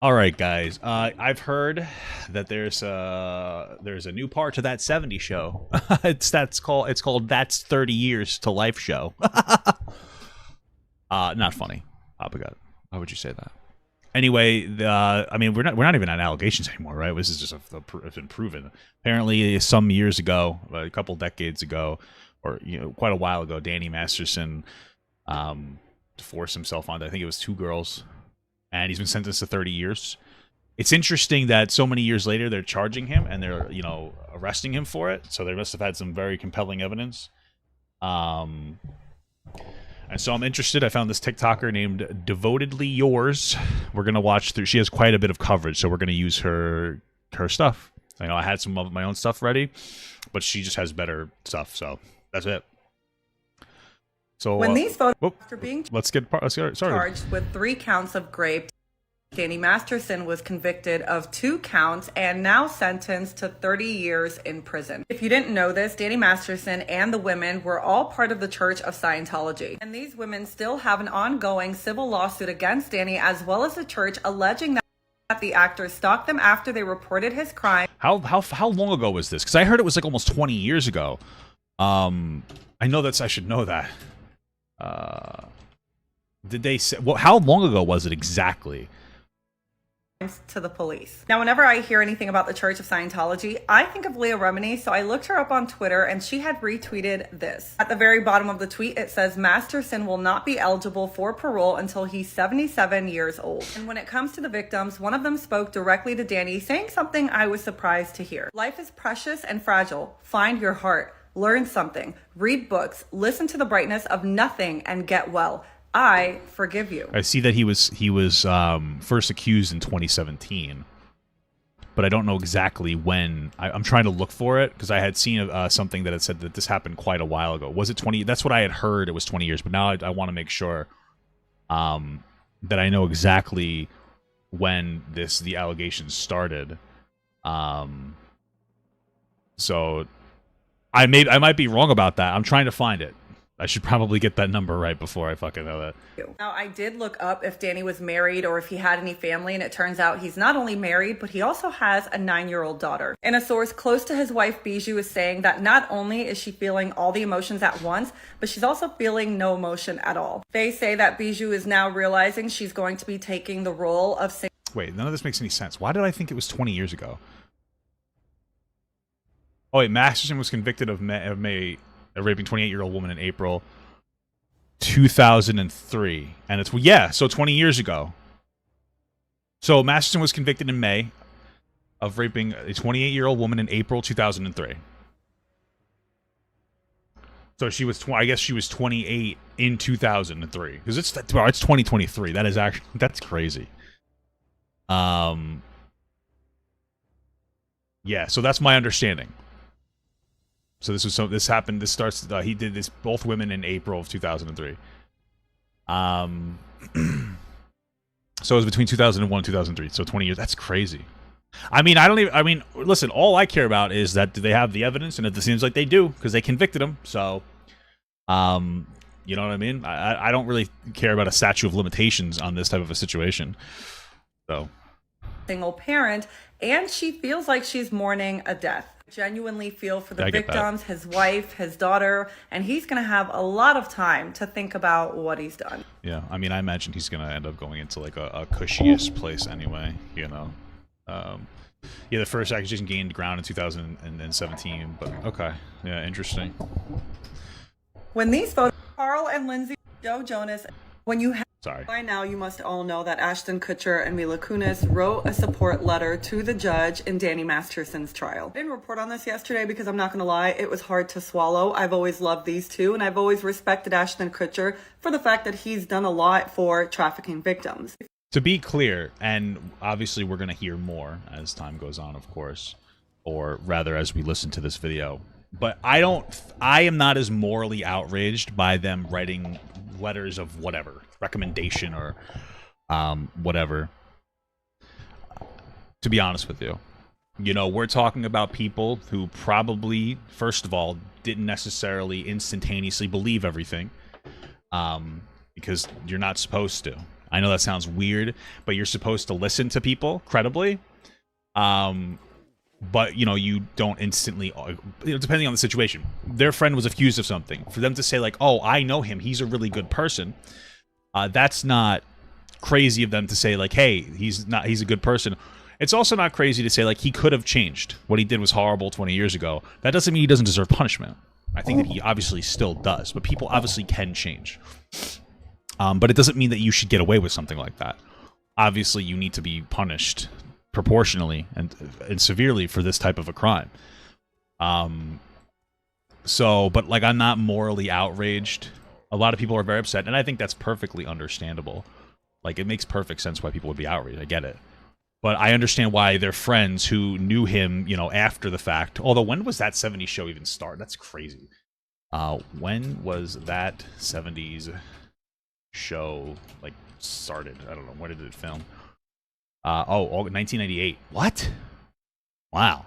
All right, guys. I've heard that there's a new part to that '70s show. It's called That's 30 Years to Life show. Not funny. Oh my God. Why would you say that? Anyway, I mean, we're not even on allegations anymore, right? This is just it's been proven. Apparently, some years ago, a couple decades ago, or quite a while ago, Danny Masterson forced himself onto, I think it was two girls, and he's been sentenced to 30 years. It's interesting that so many years later they're charging him and they're arresting him for it. So they must have had some very compelling evidence. And so I'm interested. I found this TikToker named Devotedly Yours. We're gonna watch through. She has quite a bit of coverage, so we're gonna use her stuff. I had some of my own stuff ready, but she just has better stuff. So that's it. So when these photos, after being let's get started. Charged with 3 counts of rape, Danny Masterson was convicted of 2 counts and now sentenced to 30 years in prison. If you didn't know this, Danny Masterson and the women were all part of the Church of Scientology. And these women still have an ongoing civil lawsuit against Danny, as well as the church, alleging that the actor stalked them after they reported his crime. How long ago was this? Because I heard it was like almost 20 years ago. I know I should know that. Did they say? Well, how long ago was it exactly? To the police. Now, whenever I hear anything about the Church of Scientology, I think of Leah Remini, so I looked her up on Twitter and she had retweeted this. At the very bottom of the tweet, it says, Masterson will not be eligible for parole until he's 77 years old. And when it comes to the victims, one of them spoke directly to Danny, saying something I was surprised to hear. Life is precious and fragile. Find your heart. Learn something. Read books. Listen to the brightness of nothing and get well. I forgive you. I see that he was first accused in 2017, but I don't know exactly when. I'm trying to look for it because I had seen something that had said that this happened quite a while ago. Was it 20? That's what I had heard. It was 20 years, but now I want to make sure that I know exactly when the allegations started. So I might be wrong about that. I'm trying to find it. I should probably get that number right before I fucking know that. Now, I did look up if Danny was married or if he had any family, and it turns out he's not only married, but he also has a 9-year-old daughter. And a source close to his wife, Bijou, is saying that not only is she feeling all the emotions at once, but she's also feeling no emotion at all. They say that Bijou is now realizing she's going to be taking the role of... Wait, none of this makes any sense. Why did I think it was 20 years ago? Oh, wait, Masterson was convicted of raping 28-year-old woman in April 2003. And so 20 years ago. So Masterson was convicted in May of raping a 28-year-old woman in April 2003. So I guess she was 28 in 2003. Because it's 2023. That's crazy. Yeah, so that's my understanding. So this happened. This starts. He did this both women in April of 2003. So it was between 2001 and 2003. So 20 years. That's crazy. I mean, listen. All I care about is that do they have the evidence, and it seems like they do because they convicted him. So, you know what I mean. I don't really care about a statute of limitations on this type of a situation. So, single parent, and she feels like she's mourning a death. Genuinely feel for the victims, his wife, his daughter, and he's going to have a lot of time to think about what he's done. Yeah, I mean, I imagine he's going to end up going into like a cushiest place anyway, Yeah, the first accusation gained ground in 2017, but okay. Yeah, interesting. When these photos, Carl and Lindsay, Joe Jonas, when you have... Sorry. By now, you must all know that Ashton Kutcher and Mila Kunis wrote a support letter to the judge in Danny Masterson's trial. I didn't report on this yesterday because I'm not going to lie, it was hard to swallow. I've always loved these two, and I've always respected Ashton Kutcher for the fact that he's done a lot for trafficking victims. To be clear, and obviously we're going to hear more as time goes on, of course, or rather as we listen to this video, but I am not as morally outraged by them writing letters of whatever recommendation or whatever, to be honest with you. We're talking about people who probably, first of all, didn't necessarily instantaneously believe everything, because you're not supposed to. I know that sounds weird, but you're supposed to listen to people credibly. But, you know, you don't instantly, depending on the situation. Their friend was accused of something. For them to say, like, oh, I know him, he's a really good person, that's not crazy of them to say, like, hey, he's a good person. It's also not crazy to say, like, he could have changed. What he did was horrible 20 years ago. That doesn't mean he doesn't deserve punishment. I think that he obviously still does, but people obviously can change. But it doesn't mean that you should get away with something like that. Obviously, you need to be punished proportionally and severely for this type of a crime. But like, I'm not morally outraged. A lot of people are very upset, and I think that's perfectly understandable. Like, it makes perfect sense why people would be outraged. I get it. But I understand why their friends who knew him, you know, after the fact. Although, when was that 70s show even start? That's crazy. When was that 70s show, like, started? I don't know. When did it film? 1998. What? Wow.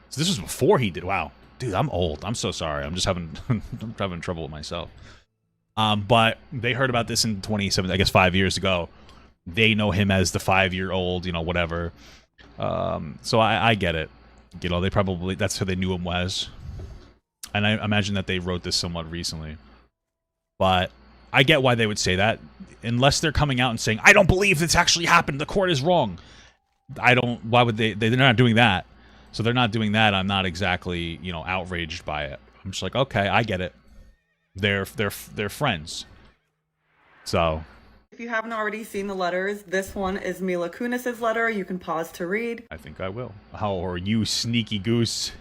So this was before he did. Wow. Dude, I'm old. I'm so sorry. I'm just having I'm having trouble with myself. But they heard about this in 27, I guess 5 years ago. They know him as the 5-year-old, you know, whatever. So I get it. You know, they probably, that's who they knew him as. And I imagine that they wrote this somewhat recently. But I get why they would say that. Unless they're coming out and saying, I don't believe this actually happened, the court is wrong. Why would they're not doing that. So they're not doing that. I'm not exactly, you know, outraged by it. I'm just like, okay, I get it. They're friends. So If you haven't already seen the letters, this one is Mila Kunis's letter. You can pause to read. I think I will. How are you, sneaky goose?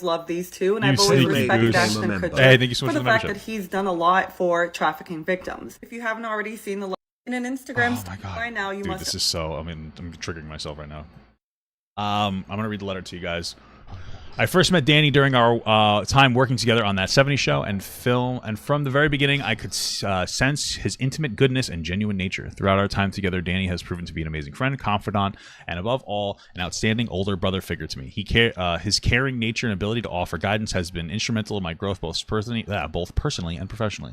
Love these two, and You I've always sneaky respected goose. Ashton Kutcher Hey, thank you so much for for the the fact that membership. he's done a lot for trafficking victims. If you haven't already seen the letter in an Instagram Oh my story god. by now, you Dude, must. this is so, I mean, I'm triggering myself right now. I'm gonna read the letter to you guys. I first met Danny during our time working together on that 70s show and film, and from the very beginning, I could sense his intimate goodness and genuine nature. Throughout our time together, Danny has proven to be an amazing friend, confidant, and above all, an outstanding older brother figure to me. His caring nature and ability to offer guidance has been instrumental in my growth, both personally and professionally.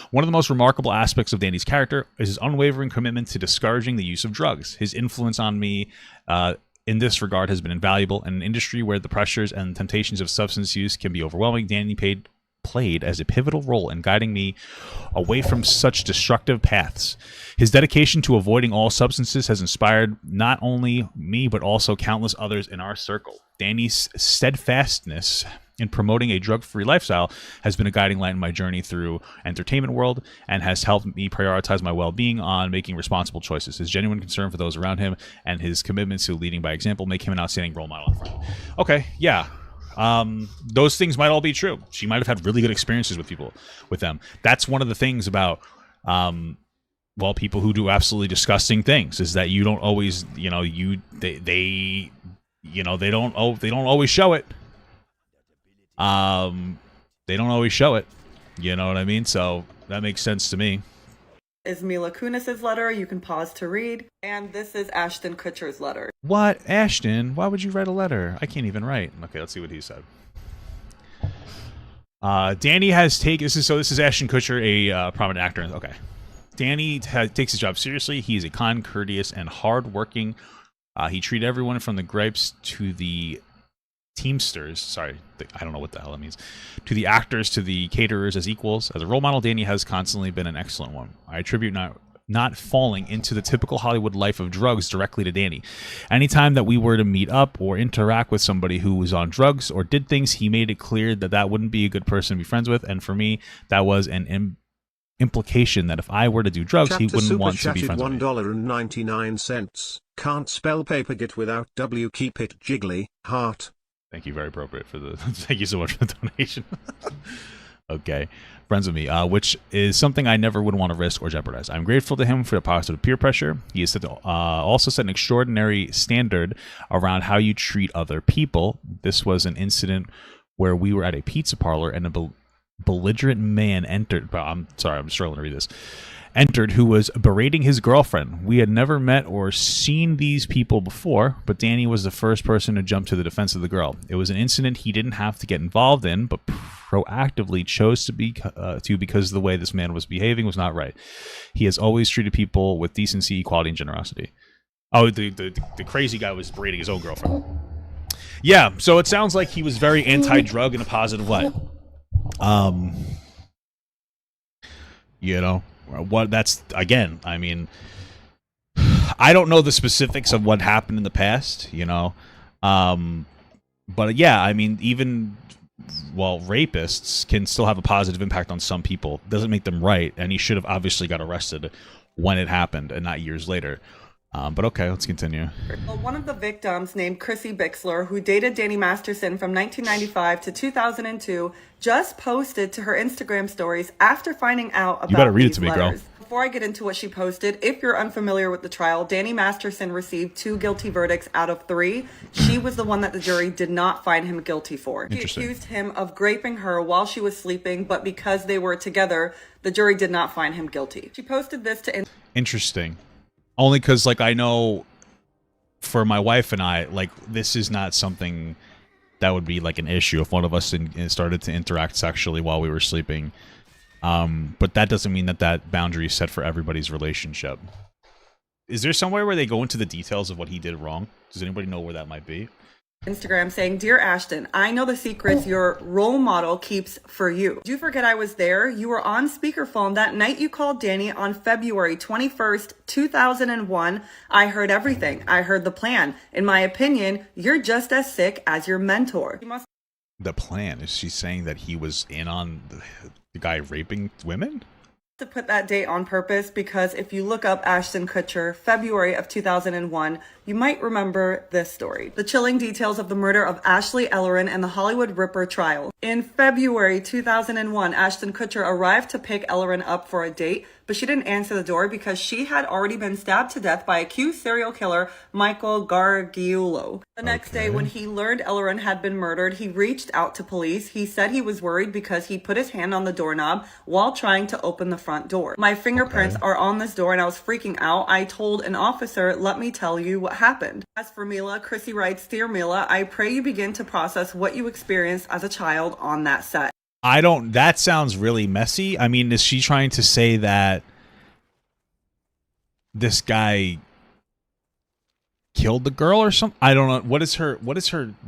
One of the most remarkable aspects of Danny's character is his unwavering commitment to discouraging the use of drugs. His influence on me, in this regard, has been invaluable. In an industry where the pressures and temptations of substance use can be overwhelming, Danny played as a pivotal role in guiding me away from such destructive paths. His dedication to avoiding all substances has inspired not only me, but also countless others in our circle. Danny's steadfastness in promoting a drug-free lifestyle has been a guiding light in my journey through entertainment world and has helped me prioritize my well-being on making responsible choices. His genuine concern for those around him and his commitment to leading by example make him an outstanding role model. Okay, yeah. Those things might all be true. She might have had really good experiences with them. That's one of the things about people who do absolutely disgusting things, is that you don't always, you know, they don't always show it. They don't always show it. You know what I mean? So that makes sense to me. Is Mila Kunis's letter. You can pause to read. And this is Ashton Kutcher's letter. What? Ashton? Why would you write a letter? I can't even write. Okay, let's see what he said. Danny has taken... This is Ashton Kutcher, a prominent actor. Okay. Danny takes his job seriously. He is a kind, courteous, and hard-working. He treated everyone from the gripes to the Teamsters, sorry, I don't know what the hell that means, to the actors, to the caterers as equals. As a role model, Danny has constantly been an excellent one. I attribute not falling into the typical Hollywood life of drugs directly to Danny. Anytime that we were to meet up or interact with somebody who was on drugs or did things, he made it clear that that wouldn't be a good person to be friends with, and for me, that was an implication that if I were to do drugs, he wouldn't want to be friends with me. $1.99. Can't spell paper get without W. Keep it jiggly, heart. Thank you, very appropriate for the. Thank you so much for the donation. Okay, friends with me, which is something I never would want to risk or jeopardize. I'm grateful to him for the positive peer pressure. He has also set an extraordinary standard around how you treat other people. This was an incident where we were at a pizza parlor and a belligerent man entered. I'm sorry, I'm struggling to read this. entered, who was berating his girlfriend. We had never met or seen these people before, but Danny was the first person to jump to the defense of the girl. It was an incident he didn't have to get involved in, but proactively chose to because the way this man was behaving was not right. He has always treated people with decency, equality, and generosity. Oh, the crazy guy was berating his own girlfriend. Yeah, so it sounds like he was very anti-drug in a positive way. You know, what that's, again, I mean, I don't know the specifics of what happened in the past, you know. But yeah, I mean, even, well, rapists can still have a positive impact on some people. Doesn't make them right, and he should have obviously got arrested when it happened and not years later. But okay, let's continue. Well, one of the victims, named Chrissy Bixler, who dated Danny Masterson from 1995 to 2002, just posted to her Instagram stories after finding out about You better read it these to me, letters. girl. Before I get into what she posted, if you're unfamiliar with the trial, Danny Masterson received 2 guilty verdicts out of 3. She was the one that the jury did not find him guilty for. She accused him of raping her while she was sleeping, but because they were together, the jury did not find him guilty. She posted this to... Interesting. Only because, like, I know for my wife and I, like, this is not something that would be, like, an issue if one of us started to interact sexually while we were sleeping. But that doesn't mean that boundary is set for everybody's relationship. Is there somewhere where they go into the details of what he did wrong? Does anybody know where that might be? Instagram saying, "Dear Ashton, I know the secrets your role model keeps for you. Do you forget I was there? You were on speakerphone that night you called Danny on February 21st, 2001. I heard everything. I heard the plan. In my opinion, you're just as sick as your mentor." The plan? Is she saying that he was in on the guy raping women? To put that date on purpose, because if you look up Ashton Kutcher, February of 2001, you might remember this story. The chilling details of the murder of Ashley Ellerin and the Hollywood Ripper trial. In February 2001, Ashton Kutcher arrived to pick Ellerin up for a date, but she didn't answer the door because she had already been stabbed to death by accused serial killer Michael Gargiulo. The next day, when he learned Ellerin had been murdered, he reached out to police. He said he was worried because he put his hand on the doorknob while trying to open the front door. "My fingerprints are on this door and I was freaking out. I told an officer, let me tell you what happened." As for Mila, Chrissy writes, "Dear Mila, I pray you begin to process what you experienced as a child on that set." That sounds really messy. I mean, is she trying to say that this guy killed the girl or something? I don't know. What is her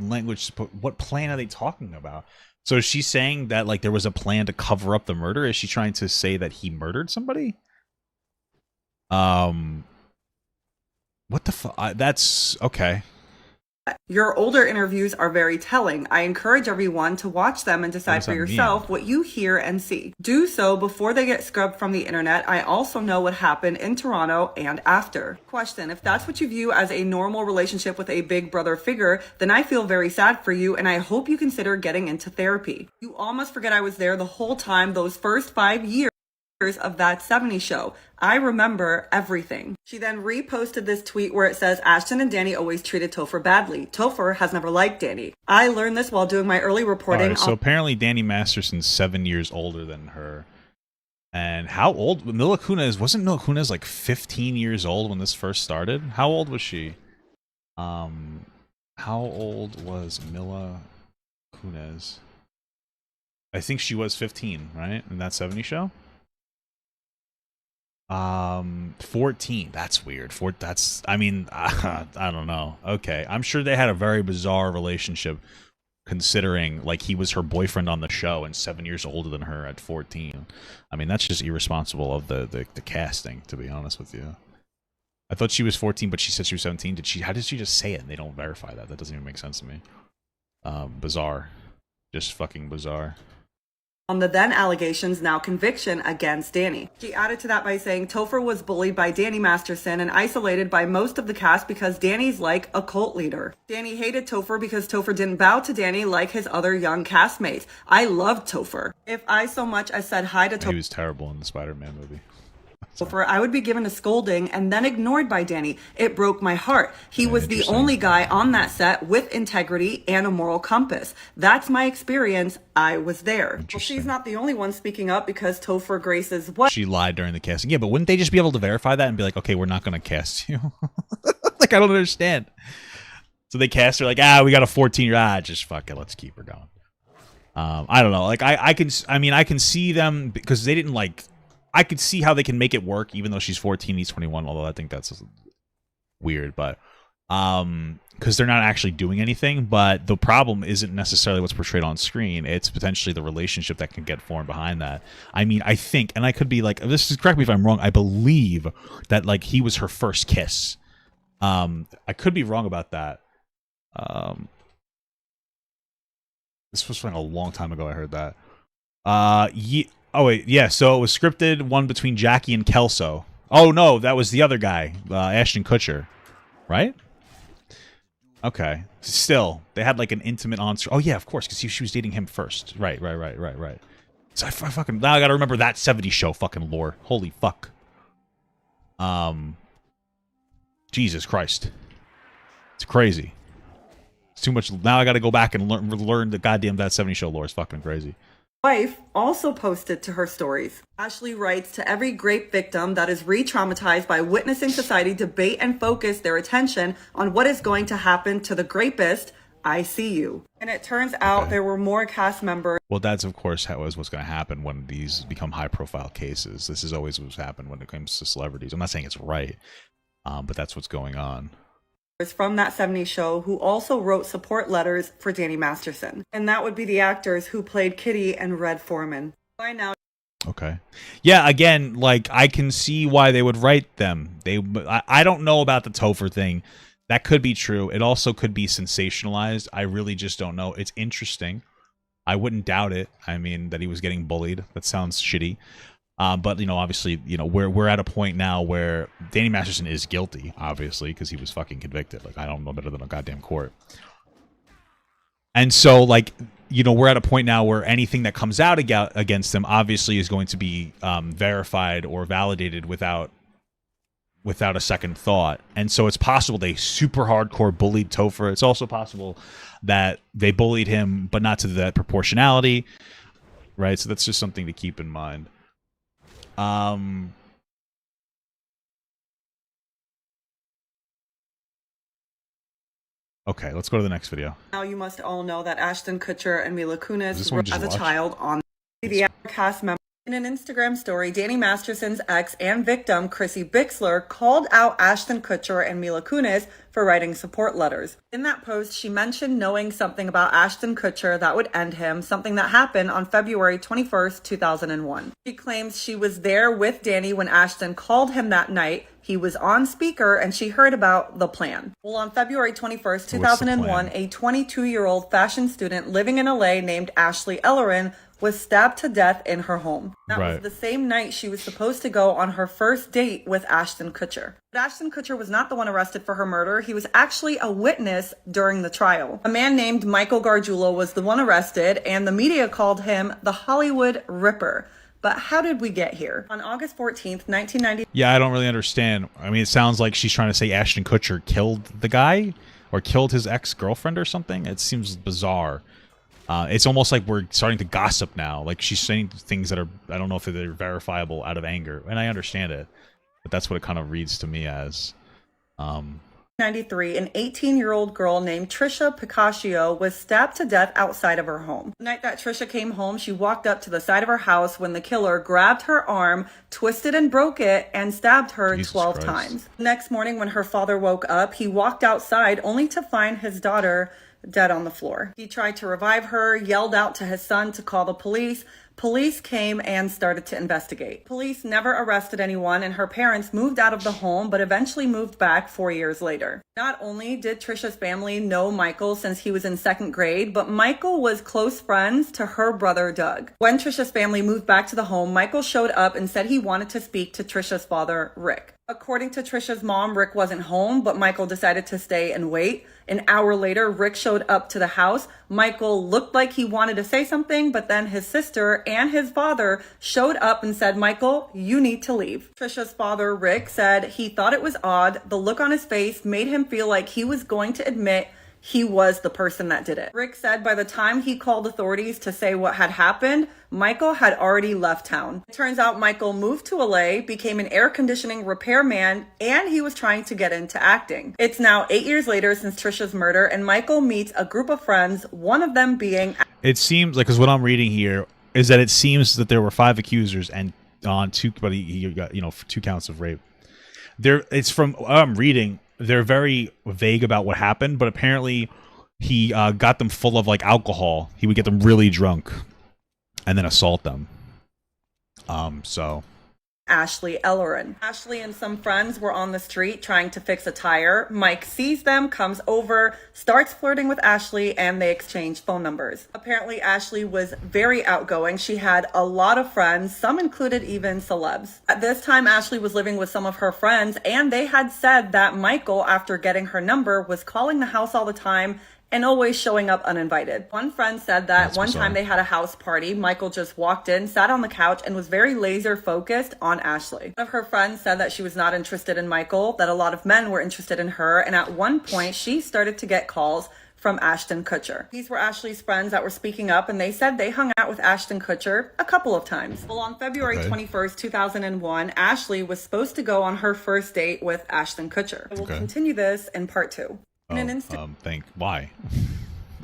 language? What plan are they talking about? So is she saying that, like, there was a plan to cover up the murder? Is she trying to say that he murdered somebody? What the fuck? That's okay. Your older interviews are very telling. I encourage everyone to watch them and decide for yourself what you hear and see. Do so before they get scrubbed from the internet. I also know what happened in Toronto and after. Question: if that's what you view as a normal relationship with a big brother figure, then I feel very sad for you and I hope you consider getting into therapy. You all must forget I was there the whole time, those first 5 years of that 70s show. I remember everything. She then reposted this tweet where it says, "Ashton and Danny always treated Topher badly. Topher has never liked Danny. I learned this while doing my early reporting." Right, so apparently Danny Masterson's 7 years older than her. And how old? Mila Kunis, wasn't Mila Kunis like 15 years old when this first started? How old was she? How old was Mila Kunis? I think she was 15, right? In that 70s show? 14. That's weird. I mean, I don't know. Okay. I'm sure they had a very bizarre relationship considering, like, he was her boyfriend on the show and 7 years older than her at 14. I mean, that's just irresponsible of the casting, to be honest with you. I thought she was 14, but she said she was 17. How did she just say it and they don't verify that? That doesn't even make sense to me. Bizarre. Just fucking bizarre. On the then allegations, now conviction against Danny. She added to that by saying Topher was bullied by Danny Masterson and isolated by most of the cast because Danny's like a cult leader. Danny hated Topher because Topher didn't bow to Danny like his other young castmates. I loved Topher. If I so much as said hi to Topher... He was terrible in the Spider-Man movie. For I would be given a scolding and then ignored by Danny. It broke my heart. He was the only guy on that set with integrity and a moral compass. That's my experience. I was there. Well, she's not the only one speaking up because Topher Grace's what? She lied during the casting. Yeah, but wouldn't they just be able to verify that and be like, okay, we're not going to cast you? Like, I don't understand. So they cast her like, we got a 14-year-old. Just fuck it. Let's keep her going. I don't know. Like, I can see them because they didn't like. I could see how they can make it work, even though she's 14, he's 21. Although I think that's weird, but because they're not actually doing anything. But the problem isn't necessarily what's portrayed on screen; it's potentially the relationship that can get formed behind that. I mean, I think, and I could be like, correct me if I'm wrong. I believe that like he was her first kiss. I could be wrong about that. This was from a long time ago. I heard that. Oh, wait, yeah, so it was scripted, one between Jackie and Kelso. Oh, no, that was the other guy, Ashton Kutcher, right? Okay. Still, they had, like, an intimate on-screen. Oh, yeah, of course, because she was dating him first. Right. So I fucking... Now I gotta remember that 70s show fucking lore. Holy fuck. Jesus Christ. It's crazy. It's too much... Now I gotta go back and learn the goddamn that 70s show lore. It's fucking crazy. Wife also posted to her stories. Ashley writes, to every rape victim that is re-traumatized by witnessing society debate and focus their attention on what is going to happen to the rapist, I see you. And it turns out there were more cast members. Well, that's of course what's going to happen when these become high-profile cases. This is always what's happened when it comes to celebrities. I'm not saying it's right, but that's what's going on. From that 70s show who also wrote support letters for Danny Masterson. And that would be the actors who played Kitty and Red Foreman. By now. Okay. Yeah, again, like, I can see why they would write them. I don't know about the Topher thing. That could be true. It also could be sensationalized. I really just don't know. It's interesting. I wouldn't doubt it. I mean, that he was getting bullied. That sounds shitty. But, you know, obviously, you know, we're at a point now where Danny Masterson is guilty, obviously, because he was fucking convicted. Like, I don't know better than a goddamn court. And so, like, you know, we're at a point now where anything that comes out against him obviously is going to be verified or validated without a second thought. And so it's possible they super hardcore bullied Topher. It's also possible that they bullied him, but not to that proportionality, right? So that's just something to keep in mind. Okay, let's go to the next video. Now you must all know that Ashton Kutcher and Mila Kunis were as a child on the cast member. In an Instagram story, Danny Masterson's ex and victim, Chrissy Bixler, called out Ashton Kutcher and Mila Kunis for writing support letters. In that post, she mentioned knowing something about Ashton Kutcher that would end him, something that happened on February 21st, 2001. She claims she was there with Danny when Ashton called him that night. He was on speaker and she heard about the plan. Well, on February 21st, 2001, a 22-year-old fashion student living in LA named Ashley Ellerin was stabbed to death in her home. That was the same night she was supposed to go on her first date with Ashton Kutcher. But Ashton Kutcher was not the one arrested for her murder. He was actually a witness during the trial. A man named Michael Gargiulo was the one arrested, and the media called him the Hollywood Ripper. But how did we get here? On August 14th, 1990... Yeah, I don't really understand. I mean, it sounds like she's trying to say Ashton Kutcher killed the guy or killed his ex-girlfriend or something. It seems bizarre. It's almost like we're starting to gossip now. Like, she's saying things that are, I don't know if they're verifiable out of anger. And I understand it. But that's what it kind of reads to me as. 1993, an 18-year-old girl named Trisha Picaccio was stabbed to death outside of her home. The night that Trisha came home, she walked up to the side of her house when the killer grabbed her arm, twisted and broke it, and stabbed her 12 times. The next morning, when her father woke up, he walked outside only to find his daughter dead on the floor. He tried to revive her, yelled out to his son to call the police. Police came and started to investigate. Police never arrested anyone, and her parents moved out of the home, but eventually moved back 4 years later. Not only did Trisha's family know Michael since he was in second grade, but Michael was close friends to her brother, Doug. When Trisha's family moved back to the home, Michael showed up and said he wanted to speak to Trisha's father, Rick. According to Trisha's mom, Rick wasn't home, but Michael decided to stay and wait. An hour later, Rick showed up to the house. Michael looked like he wanted to say something, but then his sister and his father showed up and said, "Michael, you need to leave." Trisha's father, Rick, said he thought it was odd. The look on his face made him feel like he was going to admit he was the person that did it. Rick said by the time he called authorities to say what had happened, Michael had already left town. It turns out Michael moved to LA, became an air conditioning repairman, and he was trying to get into acting. It's now 8 years later since Trisha's murder, and Michael meets a group of friends, one of them being... It seems like, because what I'm reading here is that it seems that there were 5 accusers and on 2, but he got, 2 counts of rape. It's from what I'm reading, they're very vague about what happened, but apparently he got them full of like alcohol. He would get them really drunk and then assault them. So Ashley Ellerin. Ashley and some friends were on the street trying to fix a tire. Mike sees them, comes over, starts flirting with Ashley, and they exchange phone numbers. Apparently, Ashley was very outgoing. She had a lot of friends, some included even celebs. At this time, Ashley was living with some of her friends, and they had said that Michael, after getting her number, was calling the house all the time and always showing up uninvited. One friend said that That's one bizarre. time they had a house party, Michael just walked in, sat on the couch, and was very laser focused on Ashley. One of her friends said that she was not interested in Michael, that a lot of men were interested in her, and at one point she started to get calls from Ashton Kutcher. These were Ashley's friends that were speaking up, and they said they hung out with Ashton Kutcher a couple of times. Well, on February 21st, 2001, Ashley was supposed to go on her first date with Ashton Kutcher. We'll continue this in part 2. In an instant. Why?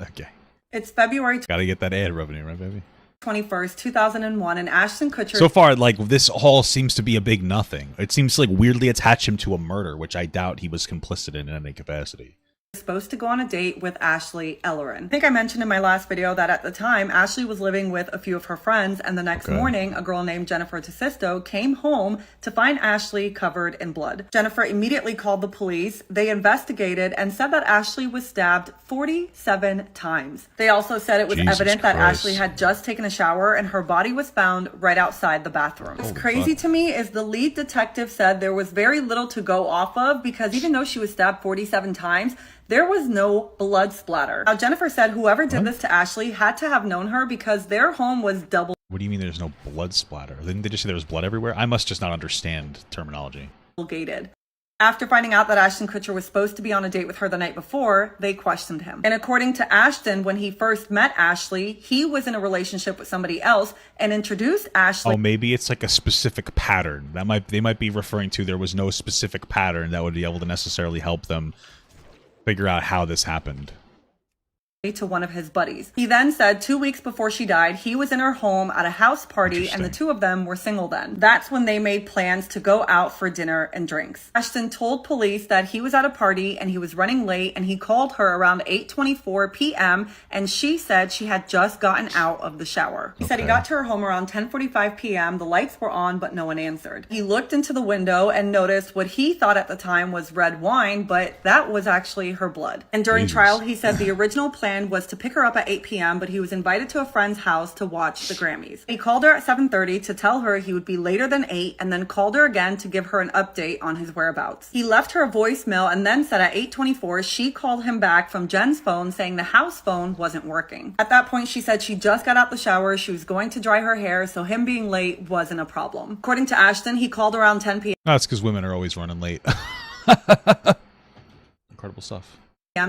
Okay. It's February Gotta get that ad revenue, right, baby? 21st, 2001, and Ashton Kutcher... So far, like, this all seems to be a big nothing. It seems to, like, weirdly attach him to a murder, which I doubt he was complicit in any capacity. Supposed to go on a date with Ashley Ellerin. I think I mentioned in my last video that at the time, Ashley was living with a few of her friends, and the next morning, a girl named Jennifer DeSisto came home to find Ashley covered in blood. Jennifer immediately called the police. They investigated and said that Ashley was stabbed 47 times. They also said it was evident that Ashley had just taken a shower and her body was found right outside the bathroom. What's crazy to me is the lead detective said there was very little to go off of because even though she was stabbed 47 times, there was no blood splatter. Now, Jennifer said whoever did this to Ashley had to have known her because their home was double. What do you mean there's no blood splatter? Didn't they just say there was blood everywhere? I must just not understand terminology. Gated. After finding out that Ashton Kutcher was supposed to be on a date with her the night before, they questioned him. And according to Ashton, when he first met Ashley, he was in a relationship with somebody else and introduced Ashley. Oh, maybe it's like a specific pattern. They might be referring to there was no specific pattern that would be able to necessarily help them figure out how this happened. To one of his buddies. He then said 2 weeks before she died, he was in her home at a house party and the two of them were single then. That's when they made plans to go out for dinner and drinks. Ashton told police that he was at a party and he was running late and he called her around 8:24 p.m. and she said she had just gotten out of the shower. He said he got to her home around 10:45 p.m. The lights were on, but no one answered. He looked into the window and noticed what he thought at the time was red wine, but that was actually her blood. And during trial, he said the original plan was to pick her up at 8 p.m., but he was invited to a friend's house to watch the Grammys. He called her at 7:30 to tell her he would be later than 8 and then called her again to give her an update on his whereabouts. He left her a voicemail and then said at 8:24 she called him back from Jen's phone saying the house phone wasn't working. At that point, she said she just got out the shower, she was going to dry her hair, so him being late wasn't a problem. According to Ashton, he called around 10 p.m. No, that's because women are always running late. Incredible stuff.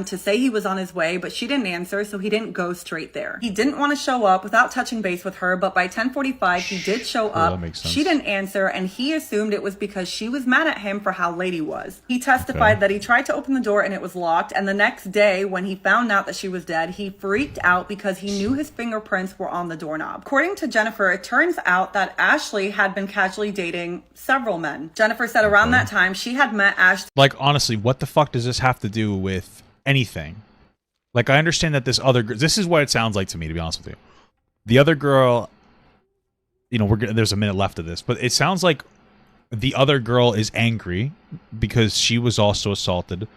To say he was on his way, but she didn't answer, so he didn't go straight there. He didn't want to show up without touching base with her, but by 10:45 he did show up. That makes sense. She didn't answer, and he assumed it was because she was mad at him for how late he was. He testified that he tried to open the door and it was locked, and the next day when he found out that she was dead, he freaked out because he knew his fingerprints were on the doorknob. According to Jennifer, it turns out that Ashley had been casually dating several men. Jennifer said around that time she had met Ashton. Like, honestly, what the fuck does this have to do with anything? Like, I understand that this is what it sounds like to me, to be honest with you. The other girl, there's a minute left of this, but it sounds like the other girl is angry because she was also assaulted,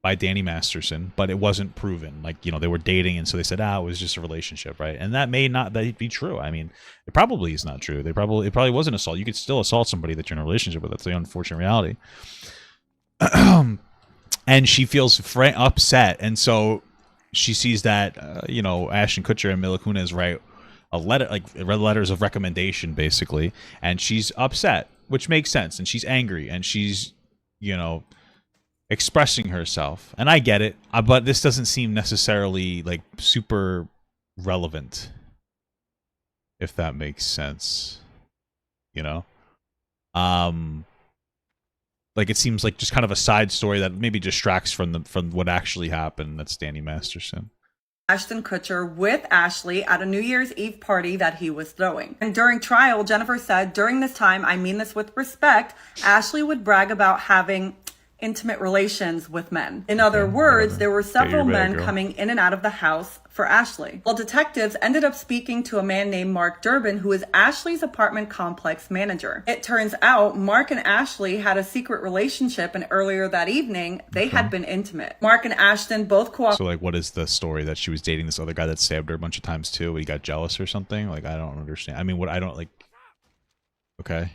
by Danny Masterson, but it wasn't proven. Like, they were dating, and so they said, it was just a relationship, right? And that may not be true. I mean, it probably is not true. It probably was an assault. You could still assault somebody that you're in a relationship with. That's the unfortunate reality. And she feels upset, and so she sees that Ashton Kutcher and Mila Kunis write letters of recommendation, basically, and she's upset, which makes sense, and she's angry, and she's expressing herself, and I get it, but this doesn't seem necessarily like super relevant, if that makes sense. Like, it seems like just kind of a side story that maybe distracts from what actually happened. That's Danny Masterson. Ashton Kutcher with Ashley at a New Year's Eve party that he was throwing. And during trial, Jennifer said, "During this time, I mean this with respect, Ashley would brag about having intimate relations with men." In other words, there were several men coming in and out of the house for Ashley. Well, detectives ended up speaking to a man named Mark Durbin, who is Ashley's apartment complex manager. It turns out Mark and Ashley had a secret relationship, and earlier that evening, they had been intimate. Mark and Ashton both cooperated. So, like, what is the story? That she was dating this other guy that stabbed her a bunch of times too? He got jealous or something? Like, I don't understand. I mean, okay.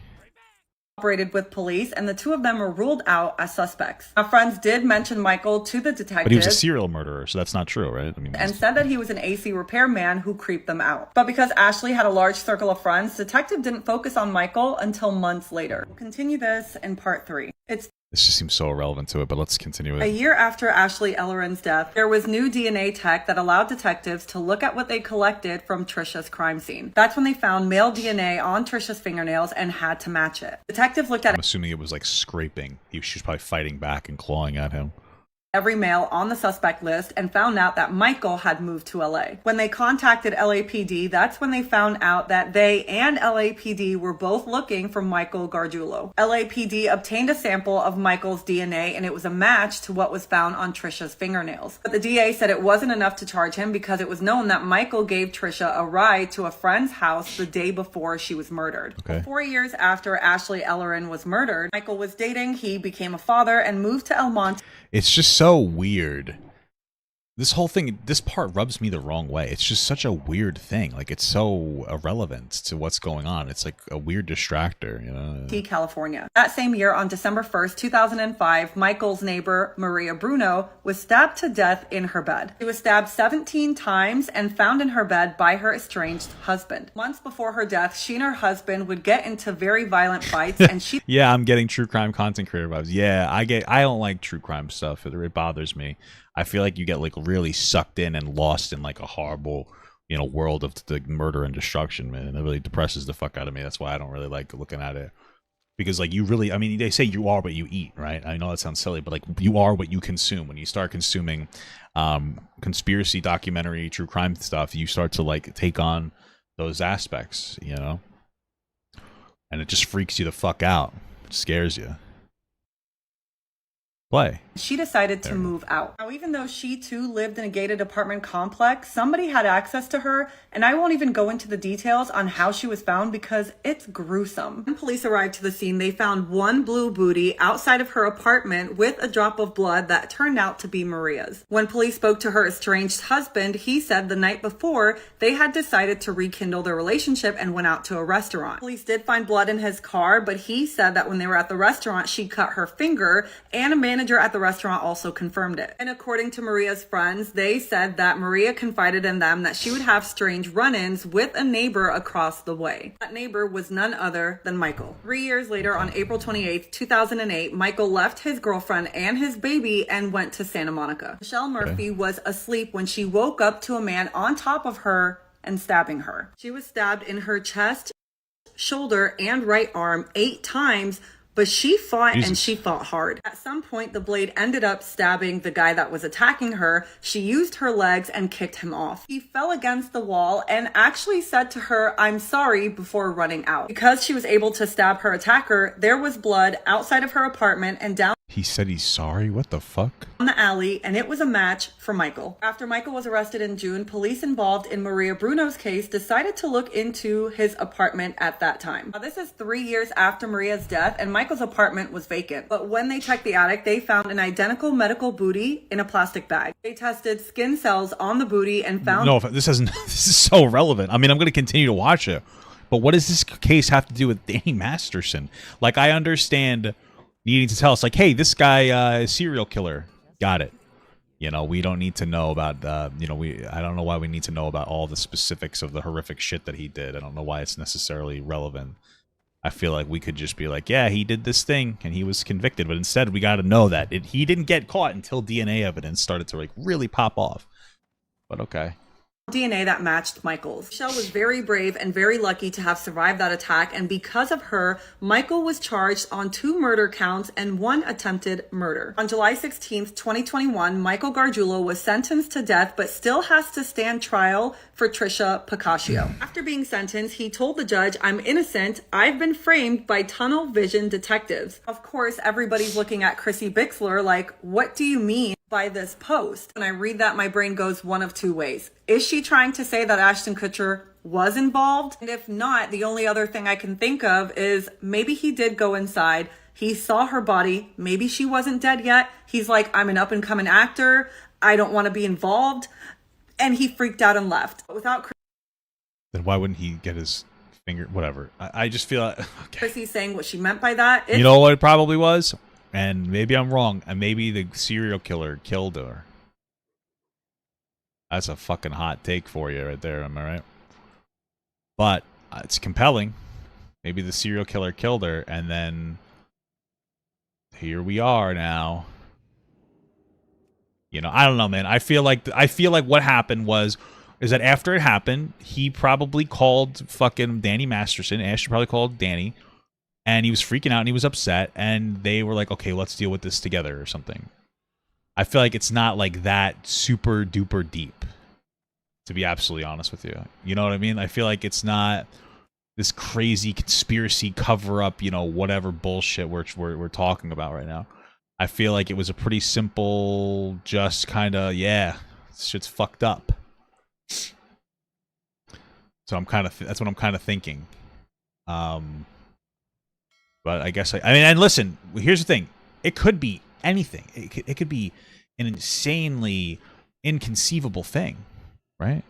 Cooperated with police, and the two of them were ruled out as suspects. Our friends did mention Michael to the detectives. But he was a serial murderer, so that's not true, right? I mean, and said that he was an AC repairman who creeped them out. But because Ashley had a large circle of friends, detective didn't focus on Michael until months later. We'll continue this in part 3. This just seems so irrelevant to it, but let's continue it. A year after Ashley Ellerin's death, there was new DNA tech that allowed detectives to look at what they collected from Trisha's crime scene. That's when they found male DNA on Trisha's fingernails and had to match it. Detectives looked at I'm assuming it was like scraping. She was probably fighting back and clawing at him. Every male on the suspect list and found out that Michael had moved to LA. When they contacted LAPD, that's when they found out that they and LAPD were both looking for Michael Gargiulo. LAPD obtained a sample of Michael's DNA, and it was a match to what was found on Trisha's fingernails. But the DA said it wasn't enough to charge him because it was known that Michael gave Trisha a ride to a friend's house the day before she was murdered. Okay. 4 years after Ashley Ellerin was murdered, Michael was dating, he became a father, and moved to El Monte. It's just so weird. This whole thing, this part rubs me the wrong way. It's just such a weird thing. Like, it's so irrelevant to what's going on. It's like a weird distractor, California. That same year, on December 1st, 2005, Michael's neighbor, Maria Bruno, was stabbed to death in her bed. She was stabbed 17 times and found in her bed by her estranged husband. Months before her death, she and her husband would get into very violent fights, and she... Yeah, I'm getting true crime content creator vibes. Yeah, I don't like true crime stuff. It bothers me. I feel like you get like really sucked in and lost in like a horrible, world of the murder and destruction, man. And it really depresses the fuck out of me. That's why I don't really like looking at it. Because like they say you are what you eat, right? I know that sounds silly, but like you are what you consume. When you start consuming conspiracy documentary, true crime stuff, you start to like take on those aspects, and it just freaks you the fuck out. It scares you. Play. She decided to move out. Now, even though she too lived in a gated apartment complex, somebody had access to her, and I won't even go into the details on how she was found because it's gruesome. When police arrived to the scene, they found one blue booty outside of her apartment with a drop of blood that turned out to be Maria's. When police spoke to her estranged husband, he said the night before they had decided to rekindle their relationship and went out to a restaurant. Police did find blood in his car, but he said that when they were at the restaurant, she cut her finger, and a manager at the restaurant also confirmed it. And according to Maria's friends, they said that Maria confided in them that she would have strange run-ins with a neighbor across the way. That neighbor was none other than Michael. 3 years later, on April 28th, 2008, Michael left his girlfriend and his baby and went to Santa Monica. Michelle Murphy was asleep when she woke up to a man on top of her and stabbing her. She was stabbed in her chest, shoulder, and right arm 8 times, but she fought and she fought hard. At some point, the blade ended up stabbing the guy that was attacking her. She used her legs and kicked him off. He fell against the wall and actually said to her, "I'm sorry," before running out. Because she was able to stab her attacker, there was blood outside of her apartment and down He said he's sorry? What the fuck? On the alley, and it was a match for Michael. After Michael was arrested in June, police involved in Maria Bruno's case decided to look into his apartment at that time. Now, this is 3 years after Maria's death, and Michael's apartment was vacant. But when they checked the attic, they found an identical medical booty in a plastic bag. They tested skin cells on the booty and found... No, this isn't. This is so relevant. I mean, I'm going to continue to watch it. But what does this case have to do with Danny Masterson? Like, I understand needing to tell us, like, hey, this guy is a serial killer. Got it. You know, we don't need to know about, I don't know why we need to know about all the specifics of the horrific shit that he did. I don't know why it's necessarily relevant. I feel like we could just be like, yeah, he did this thing and he was convicted. But instead, we got to know that he didn't get caught until DNA evidence started to, like, really pop off. But okay. DNA that matched Michael's. Michelle was very brave and very lucky to have survived that attack, and because of her, Michael was charged on 2 murder counts and 1 attempted murder. On July 16th, 2021, Michael Gargiulo was sentenced to death but still has to stand trial for Trisha Pacascio. After being sentenced, he told the judge, "I'm innocent. I've been framed by tunnel vision detectives." Of course, everybody's looking at Chrissy Bixler like, what do you mean by this post? When I read that, my brain goes one of 2 ways. Is she trying to say that Ashton Kutcher was involved? And if not, the only other thing I can think of is maybe he did go inside. He saw her body. Maybe she wasn't dead yet. He's like, I'm an up-and-coming actor. I don't want to be involved. And he freaked out and left. Without Then why wouldn't he get his finger? Whatever. I just feel like, okay. Chrissy saying what she meant by that. You know what it probably was? And maybe I'm wrong. And maybe the serial killer killed her. That's a fucking hot take for you right there. Am I right? But it's compelling. Maybe the serial killer killed her, and then here we are now. You know, I don't know, man. I feel like what happened is that after it happened, he probably called fucking Danny Masterson. Ashton probably called Danny, and he was freaking out and he was upset, and they were like, okay, let's deal with this together or something. I feel like it's not like that super duper deep, to be absolutely honest with you. You know what I mean? I feel like it's not this crazy conspiracy cover up, you know, whatever bullshit we're talking about right now. I feel like it was a pretty simple, just kind of, yeah, this shit's fucked up. So I'm kind of that's what I'm kind of thinking. But I guess I mean, and listen, here's the thing. It could be anything. It could be an insanely inconceivable thing, right?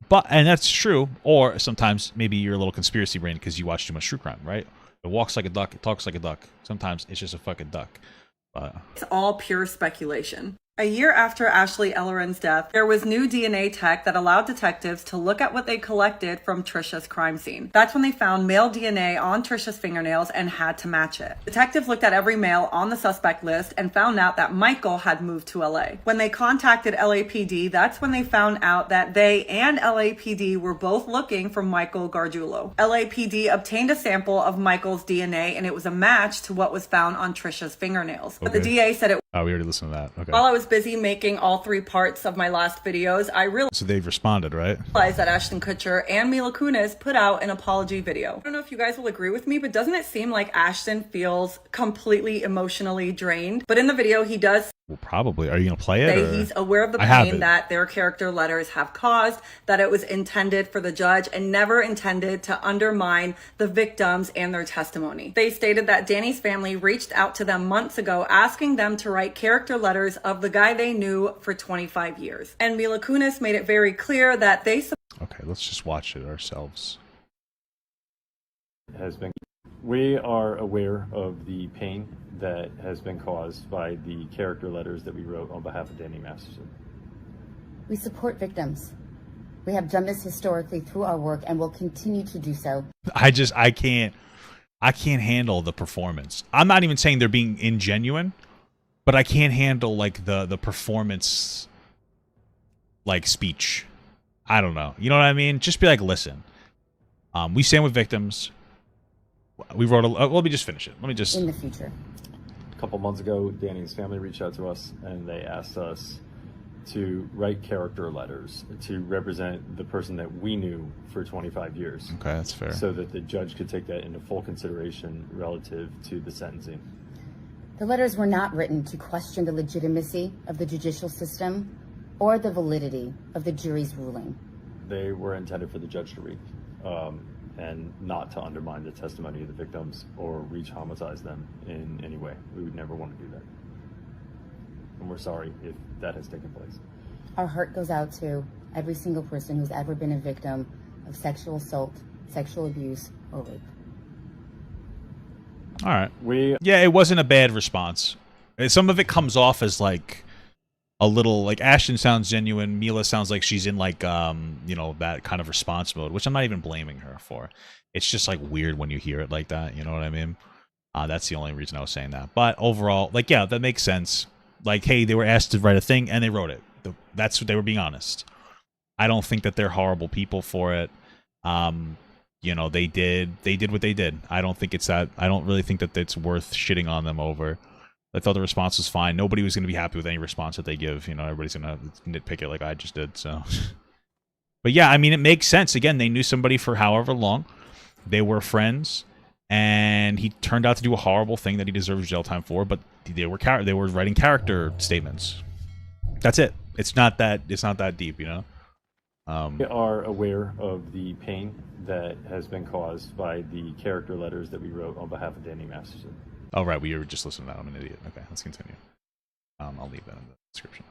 But and that's true. Or sometimes maybe you're a little conspiracy brain because you watch too much true crime, right? It walks like a duck, it talks like a duck. Sometimes it's just a fucking duck. But it's all pure speculation. A year after Ashley Elleren's death, there was new DNA tech that allowed detectives to look at what they collected from Trisha's crime scene. That's when they found male DNA on Trisha's fingernails and had to match it. Detectives looked at every male on the suspect list and found out that Michael had moved to LA. When they contacted LAPD, that's when they found out that they and LAPD were both looking for Michael Gargiulo. LAPD obtained a sample of Michael's DNA and it was a match to what was found on Trisha's fingernails. Okay. But the DA said it. Oh, we already listened to that. Okay. While I was busy making all 3 parts of my last videos, I realized So they've responded, right? that Ashton Kutcher and Mila Kunis put out an apology video. I don't know if you guys will agree with me, but doesn't it seem like Ashton feels completely emotionally drained? But in the video, he does Well, probably. Are you going to play it? say Or? he's aware of the I have pain it. that their character letters have caused, that it was intended for the judge and never intended to undermine the victims and their testimony. They stated that Danny's family reached out to them months ago asking them to write character letters of the guy they knew for 25 years. And Mila Kunis made it very clear that they Okay, let's just watch it ourselves. We are aware of the pain that has been caused by the character letters that we wrote on behalf of Danny Masterson. We support victims. We have done this historically through our work and will continue to do so. I can't handle the performance. I'm not even saying they're being ingenuine, but I can't handle like the performance like speech. I don't know. You know what I mean? Just be like, listen, we stand with victims. We wrote let me just finish it. Let me just... In the future. A couple months ago, Danny's family reached out to us and they asked us to write character letters to represent the person that we knew for 25 years. Okay, that's fair. So that the judge could take that into full consideration relative to the sentencing. The letters were not written to question the legitimacy of the judicial system or the validity of the jury's ruling. They were intended for the judge to read, and not to undermine the testimony of the victims or re-traumatize them in any way. We would never want to do that. And we're sorry if that has taken place. Our heart goes out to every single person who's ever been a victim of sexual assault, sexual abuse, or rape. All right. Yeah, it wasn't a bad response. Some of it comes off as like a little like Ashton sounds genuine. Mila sounds like she's in like you know, that kind of response mode, which I'm not even blaming her for. It's just like weird when you hear it like that. You know what I mean? That's the only reason I was saying that. But overall, like, yeah, that makes sense. Like, hey, they were asked to write a thing and they wrote it. That's what they were being honest. I don't think that they're horrible people for it. You know, they did what they did. I don't think it's that. I don't really think that it's worth shitting on them over. I thought the response was fine. Nobody was going to be happy with any response that they give. You know, everybody's going to nitpick it like I just did. So, but yeah, I mean, it makes sense. Again, they knew somebody for however long. They were friends, and he turned out to do a horrible thing that he deserves jail time for. But they were writing character statements. That's it. It's not that deep, you know. We are aware of the pain that has been caused by the character letters that we wrote on behalf of Danny Masterson. Oh, right. We were just listening to that. I'm an idiot. Okay, let's continue. I'll leave that in the description.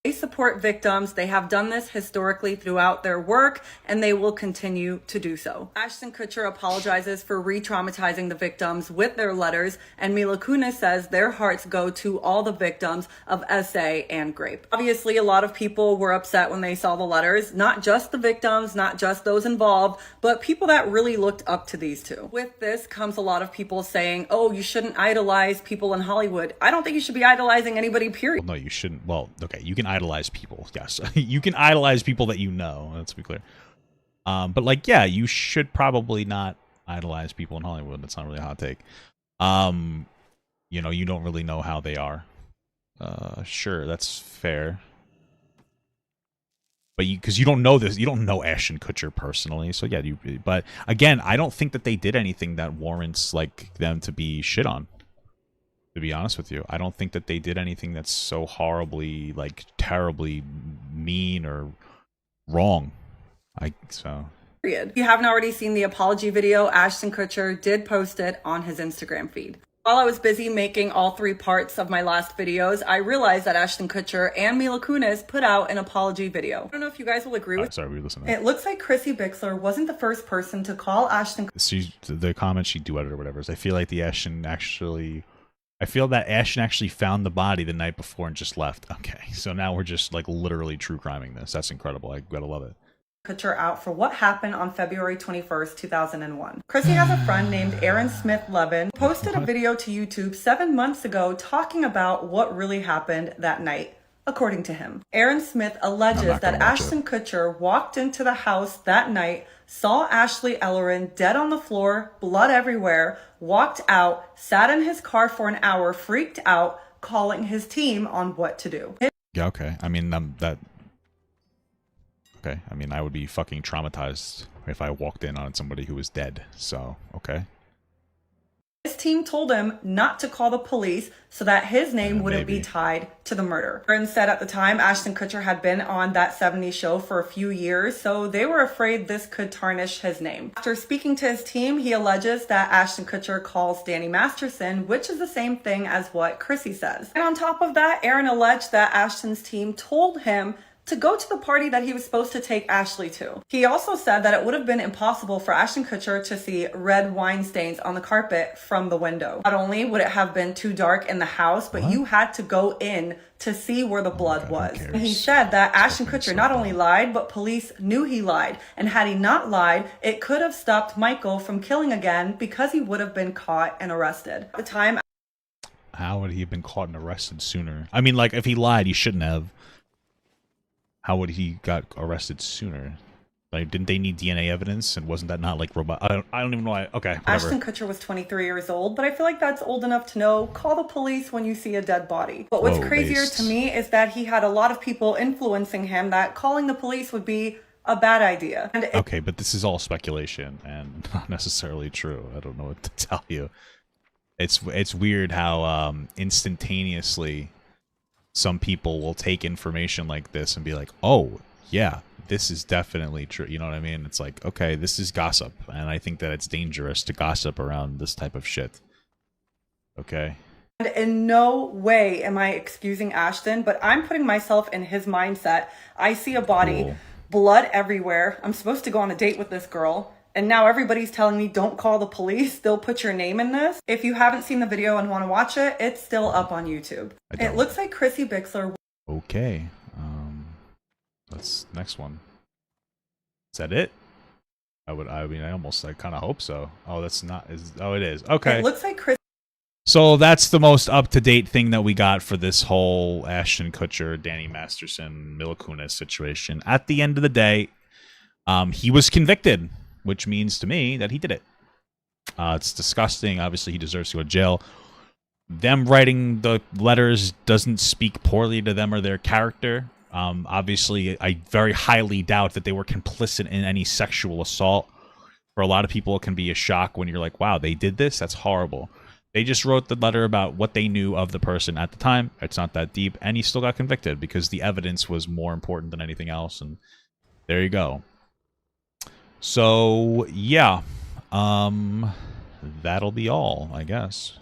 They support victims. They have done this historically throughout their work, and they will continue to do so. Ashton Kutcher apologizes for re-traumatizing the victims with their letters, and Mila Kunis says their hearts go to all the victims of SA and Grape. Obviously, a lot of people were upset when they saw the letters, not just the victims, not just those involved, but people that really looked up to these two. With this comes a lot of people saying, oh, you shouldn't idolize people in Hollywood. I don't think you should be idolizing anybody, period. Well, no, you shouldn't. Well, okay, you can idolize people, yes. You can idolize people that you know, let's be clear. But like, yeah, you should probably not idolize people in Hollywood. That's not really a hot take. You know, you don't really know how they are. Sure, that's fair. But because you don't know this, you don't know Ashton Kutcher personally, so yeah. But again, I don't think that they did anything that warrants like them to be shit on. To be honest with you, I don't think that they did anything that's so horribly, like, terribly mean or wrong. Period. If you haven't already seen the apology video, Ashton Kutcher did post it on his Instagram feed. While I was busy making all 3 parts of my last videos, I realized that Ashton Kutcher and Mila Kunis put out an apology video. I don't know if you guys will agree with sorry, we listened. It looks like Chrissy Bixler wasn't the first person to call Ashton. The comments she duetted or whatever. I feel like I feel that Ashton actually found the body the night before and just left. Okay, so now we're just like literally true criming this. That's incredible. I gotta love it. Kutcher out for what happened on February 21st, 2001. Chrissy has a friend named Aaron Smith Levin, posted a video to YouTube 7 months ago talking about what really happened that night. According to him, Aaron Smith alleges that Ashton Kutcher walked into the house that night, saw Ashley Ellerin dead on the floor, blood everywhere, walked out, sat in his car for an hour, freaked out, calling his team on what to do. Yeah, okay. I mean, okay. I mean, I would be fucking traumatized if I walked in on somebody who was dead. So, okay. His team told him not to call the police so that his name wouldn't be tied to the murder. Aaron said at the time Ashton Kutcher had been on That 70s Show for a few years, so they were afraid this could tarnish his name. After speaking to his team, he alleges that Ashton Kutcher calls Danny Masterson, which is the same thing as what Chrissy says. And on top of that, Aaron alleged that Ashton's team told him to go to the party that he was supposed to take Ashley to. He also said that it would have been impossible for Ashton Kutcher to see red wine stains on the carpet from the window. Not only would it have been too dark in the house, but you had to go in to see where the blood was. And he said that Ashton Kutcher not only lied, but police knew he lied. And had he not lied, it could have stopped Michael from killing again because he would have been caught and arrested. At the time, how would he have been caught and arrested sooner? I mean, like, if he lied, he shouldn't have. How would he got arrested sooner? Like, didn't they need DNA evidence? And wasn't that not like robot? I don't even know why. Okay, whatever. Ashton Kutcher was 23 years old, but I feel like that's old enough to know, call the police when you see a dead body. But what's crazier to me is that he had a lot of people influencing him that calling the police would be a bad idea. And okay, but this is all speculation and not necessarily true. I don't know what to tell you. It's weird how instantaneously some people will take information like this and be like, oh yeah, this is definitely true. You know what I mean? It's like, okay, this is gossip, and I think that it's dangerous to gossip around this type of shit. Okay. And in no way am I excusing Ashton, but I'm putting myself in his mindset. I see a body, Cool. blood everywhere. I'm supposed to go on a date with this girl. And now everybody's telling me don't call the police. They'll put your name in this. If you haven't seen the video and want to watch it, it's still up on YouTube. It looks like Chrissy Bixler. Okay. Let's next one. Is that it? I mean, I kind of hope so. Oh, that's not. Oh, it is. Okay. It looks like Chris. So that's the most up-to-date thing that we got for this whole Ashton Kutcher, Danny Masterson, Mila Kunis situation. At the end of the day, he was convicted, which means to me that he did it. It's disgusting. Obviously, he deserves to go to jail. Them writing the letters doesn't speak poorly to them or their character. Obviously, I very highly doubt that they were complicit in any sexual assault. For a lot of people, it can be a shock when you're like, wow, they did this? That's horrible. They just wrote the letter about what they knew of the person at the time. It's not that deep. And he still got convicted because the evidence was more important than anything else. And there you go. So, yeah. That'll be all, I guess.